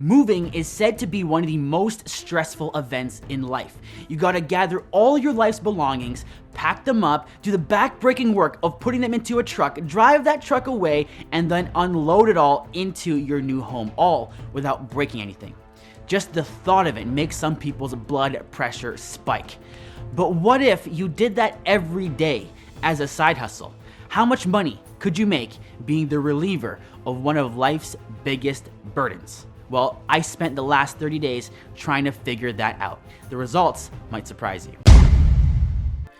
Moving is said to be one of the most stressful events in life. You gotta gather all your life's belongings, pack them up, do the back-breaking work of putting them into a truck, drive that truck away, and then unload it all into your new home, all without breaking anything. Just the thought of it makes some people's blood pressure spike. But what if you did that every day as a side hustle? How much money could you make being the reliever of one of life's biggest burdens? Well, I spent the last 30 days trying to figure that out. The results might surprise you.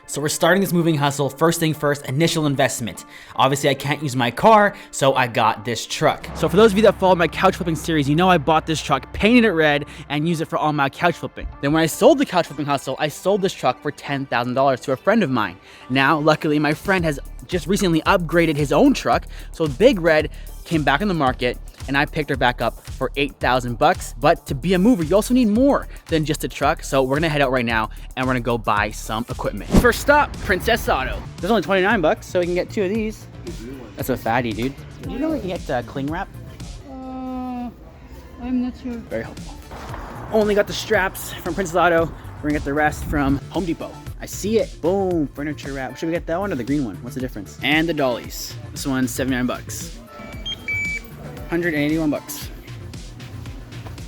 So we're starting this moving hustle. First thing first, initial investment. Obviously I can't use my car, so I got this truck. So for those of you that followed my couch flipping series, you know I bought this truck, painted it red, and used it for all my couch flipping. Then when I sold the couch flipping hustle, I sold this truck for $10,000 to a friend of mine. Now, luckily, my friend has just recently upgraded his own truck, so Big Red came back on the market, and I picked her back up for $8,000. But to be a mover, you also need more than just a truck. So we're gonna head out right now and we're gonna go buy some equipment. First stop, Princess Auto. There's only 29 bucks, so we can get 2 of these. That's a fatty, dude. Do you know we can get cling wrap? I'm not sure. Very helpful. Only got the straps from Princess Auto. We're gonna get the rest from Home Depot. I see it. Boom, furniture wrap. Should we get that one or the green one? What's the difference? And the dollies. This one's 79 bucks. 181 bucks.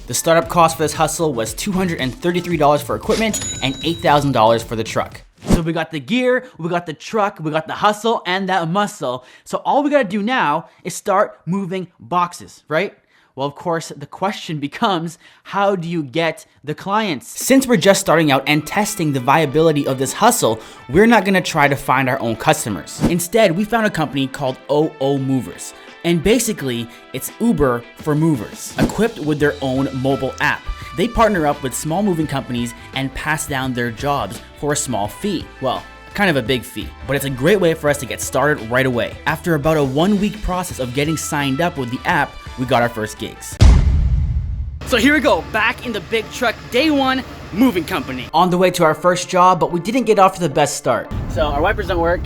The startup cost for this hustle was $233 for equipment and $8,000 for the truck. So we got the gear, we got the truck, we got the hustle and that muscle. So all we gotta do now is start moving boxes, right? Well, of course, the question becomes, how do you get the clients? Since we're just starting out and testing the viability of this hustle, we're not gonna try to find our own customers. Instead, we found a company called OO Movers. And basically, it's Uber for movers, equipped with their own mobile app. They partner up with small moving companies and pass down their jobs for a small fee. Well, kind of a big fee, but it's a great way for us to get started right away. After about a 1-week process of getting signed up with the app, we got our first gigs. So here we go, back in the big truck, day 1, moving company. On the way to our first job, but we didn't get off to the best start. So our wipers don't work,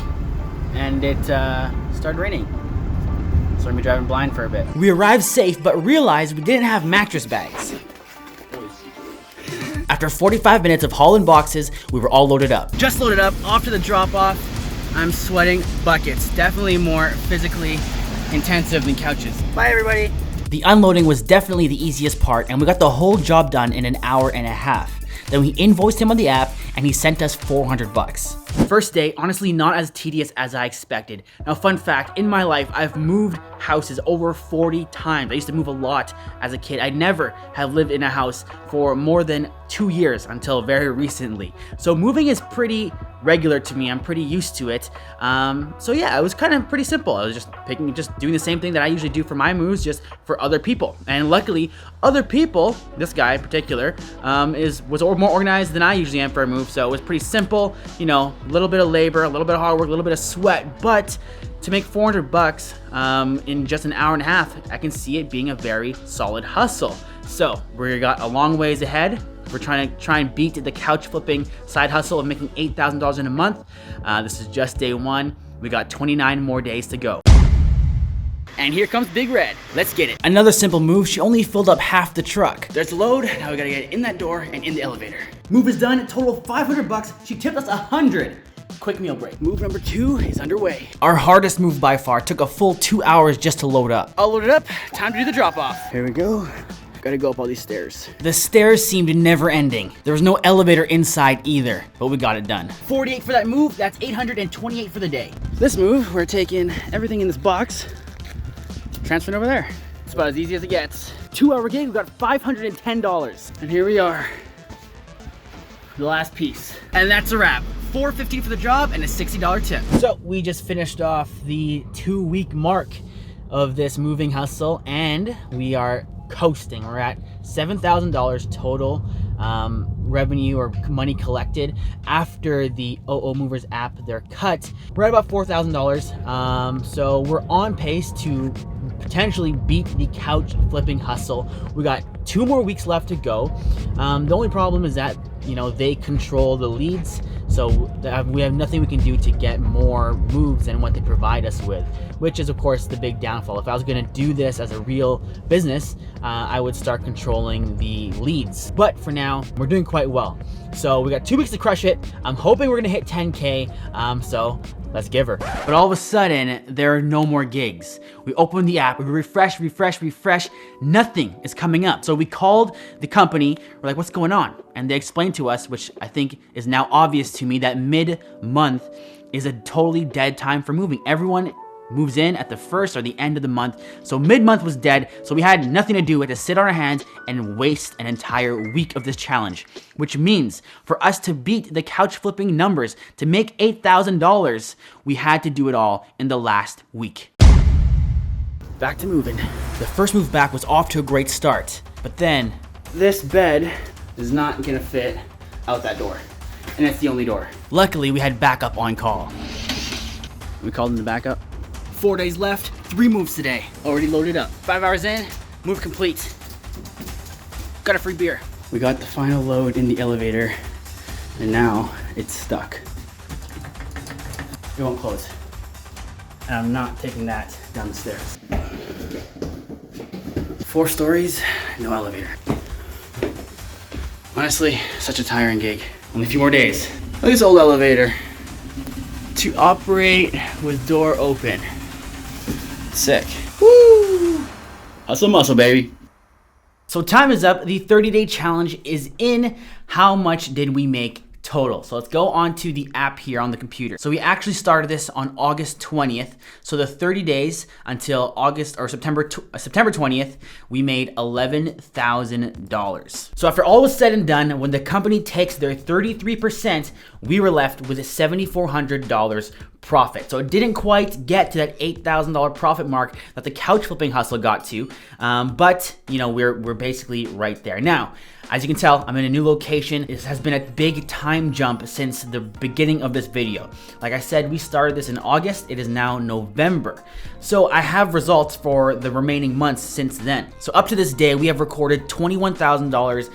and it started raining. So we're gonna be driving blind for a bit. We arrived safe, but realized we didn't have mattress bags. After 45 minutes of hauling boxes, we were all loaded up. Just loaded up, off to the drop off. I'm sweating buckets. Definitely more physically intensive than couches. Bye everybody. The unloading was definitely the easiest part, and we got the whole job done in an hour and a half. Then we invoiced him on the app and he sent us 400 bucks. First day, honestly not as tedious as I expected. Now fun fact, in my life, I've moved houses over 40 times. I used to move a lot as a kid. I never have lived in a house for more than 2 years until very recently. So moving is pretty regular to me. I'm pretty used to it. So yeah, it was kind of pretty simple. I was just doing the same thing that I usually do for my moves, just for other people. And luckily, other people, this guy in particular, was more organized than I usually am for a move. So it was pretty simple, you know, a little bit of labor, a little bit of hard work, a little bit of sweat, but to make 400 bucks in just an hour and a half, I can see it being a very solid hustle. So we got a long ways ahead. We're trying to beat the couch flipping side hustle of making $8,000 in a month. This is just day 1. We got 29 more days to go. And here comes Big Red. Let's get it. Another simple move. She only filled up half the truck. There's the load. Now we gotta get it in that door and in the elevator. Move is done. Total 500 bucks. She tipped us 100. Quick meal break. Move number 2 is underway. Our hardest move by far took a full 2 hours just to load up. All loaded up. Time to do the drop off. Here we go. Gotta go up all these stairs. The stairs seemed never ending. There was no elevator inside either, but we got it done. 48 for that move. That's 828 for the day. This move, we're taking everything in this box, transferring over there. It's about as easy as it gets. 2-hour gig, we got $510. And here we are. The last piece. And that's a wrap. $4.15 for the job and a $60 tip. So we just finished off the 2-week mark of this moving hustle and we are coasting. We're at $7,000 total revenue or money collected after the OO Movers app, their cut. We're at about $4,000. So we're on pace to potentially beat the couch flipping hustle. We got 2 more weeks left to go. The only problem is that, you know, they control the leads. So we have nothing we can do to get more moves than what they provide us with, which is of course the big downfall. If I was gonna do this as a real business, I would start controlling the leads. But for now, we're doing quite well. So we got 2 weeks to crush it. I'm hoping we're gonna hit 10K, so let's give her. But all of a sudden, there are no more gigs. We open the app, we refresh, nothing is coming up. So we called the company, we're like, what's going on? And they explained to us, which I think is now obvious to me, that mid-month is a totally dead time for moving. Everyone moves in at the first or the end of the month. So mid-month was dead, so we had nothing to do. We had to sit on our hands and waste an entire week of this challenge, which means for us to beat the couch flipping numbers, to make $8,000, we had to do it all in the last week. Back to moving. The first move back was off to a great start, but then this bed is not gonna fit out that door, and it's the only door. Luckily, we had backup on call. We called in the backup. 4 days left, 3 moves today. Already loaded up. 5 hours in, move complete. Got a free beer. We got the final load in the elevator, and now it's stuck. It won't close. And I'm not taking that down the stairs. 4 stories, no elevator. Honestly, such a tiring gig. Only a few more days. Look at this old elevator. To operate with door open. Sick. Woo! Hustle muscle, baby. So time is up. The 30-day challenge is in. How much did we make total? So let's go on to the app here on the computer. So we actually started this on August 20th. So the 30 days until September 20th, we made $11,000. So after all was said and done, when the company takes their 33%, we were left with $7,400 profit. So it didn't quite get to that $8,000 profit mark that the couch flipping hustle got to, but you know, we're basically right there. Now, as you can tell, I'm in a new location. This has been a big time jump since the beginning of this video. Like I said, we started this in August. It is now November. So I have results for the remaining months since then. So up to this day, we have recorded $21,000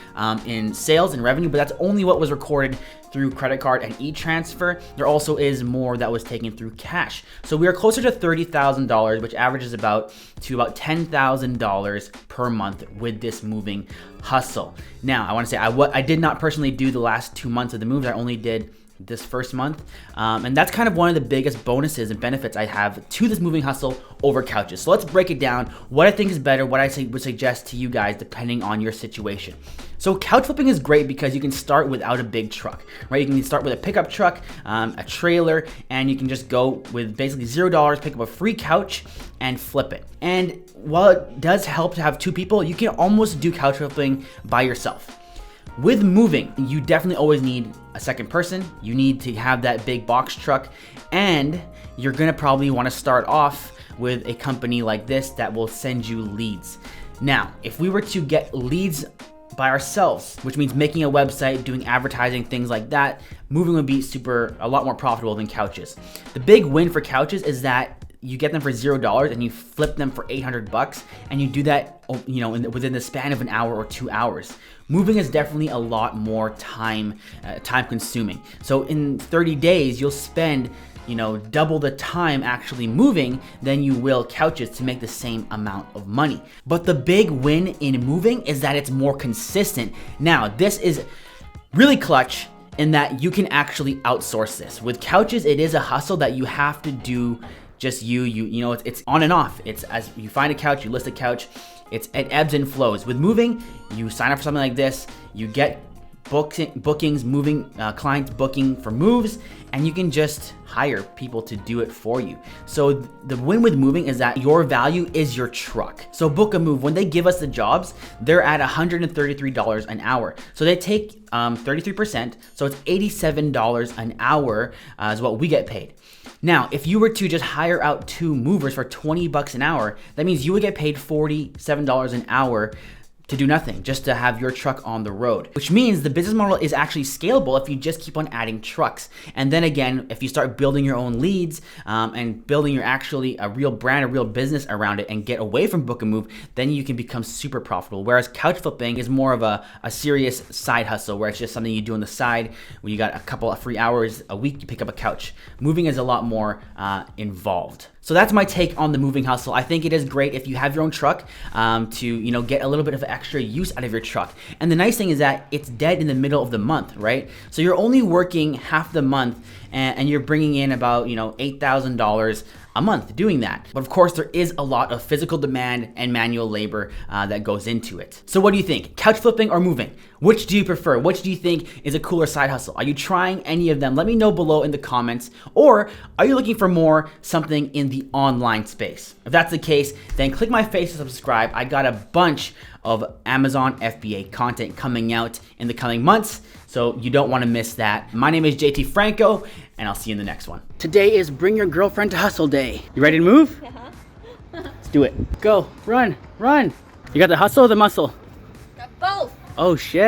in sales and revenue, but that's only what was recorded through credit card and e-transfer. There also is more that was taken through cash. So we are closer to $30,000, which averages about $10,000 per month with this moving hustle. Now, I want to say I did not personally do the last 2 months of the moves. I only did this first month, and that's kind of one of the biggest bonuses and benefits I have to this moving hustle over couches. So let's break it down, what I think is better, what I would suggest to you guys depending on your situation. So couch flipping is great because you can start without a big truck, right? You can start with a pickup truck, a trailer, and you can just go with basically $0, pick up a free couch and flip it. And while it does help to have 2 people, you can almost do couch flipping by yourself. With moving, you definitely always need a second person. You need to have that big box truck, and you're gonna probably wanna start off with a company like this that will send you leads. Now, if we were to get leads by ourselves, which means making a website, doing advertising, things like that, moving would be a lot more profitable than couches. The big win for couches is that you get them for $0 and you flip them for $800, and you do that, you know, within the span of an hour or 2 hours. Moving is definitely a lot more time consuming. So in 30 days, you'll spend, you know, double the time actually moving than you will couches to make the same amount of money. But the big win in moving is that it's more consistent. Now, this is really clutch in that you can actually outsource this. With couches, it is a hustle that you have to do just you know, it's on and off. It's as you find a couch, you list a couch, it ebbs and flows. With moving, you sign up for something like this, you get bookings, moving clients booking for moves, and you can just hire people to do it for you. So the win with moving is that your value is your truck. So Book a Move, when they give us the jobs, they're at $133 an hour. So they take 33%, so it's $87 an hour is what we get paid. Now, if you were to just hire out 2 movers for $20 an hour, that means you would get paid $47 an hour to do nothing, just to have your truck on the road. Which means the business model is actually scalable if you just keep on adding trucks. And then again, if you start building your own leads and building your actually a real brand, a real business around it and get away from book and move, then you can become super profitable. Whereas couch flipping is more of a serious side hustle where it's just something you do on the side when you got a couple of free hours a week, you pick up a couch. Moving is a lot more involved. So that's my take on the moving hustle. I think it is great if you have your own truck to get a little bit of extra use out of your truck. And the nice thing is that it's dead in the middle of the month, right? So you're only working half the month and you're bringing in about $8,000 a month doing that. But of course, there is a lot of physical demand and manual labor that goes into it. So what do you think? Couch flipping or moving? Which do you prefer? Which do you think is a cooler side hustle? Are you trying any of them? Let me know below in the comments. Or are you looking for more something in the online space? If that's the case, then click my face to subscribe. I got a bunch of Amazon FBA content coming out in the coming months, so you don't want to miss that. My name is JT Franco, and I'll see you in the next one. Today is Bring Your Girlfriend to Hustle Day. You ready to move? Yeah. Let's do it. Go, run, run. You got the hustle or the muscle? Got both. Oh shit.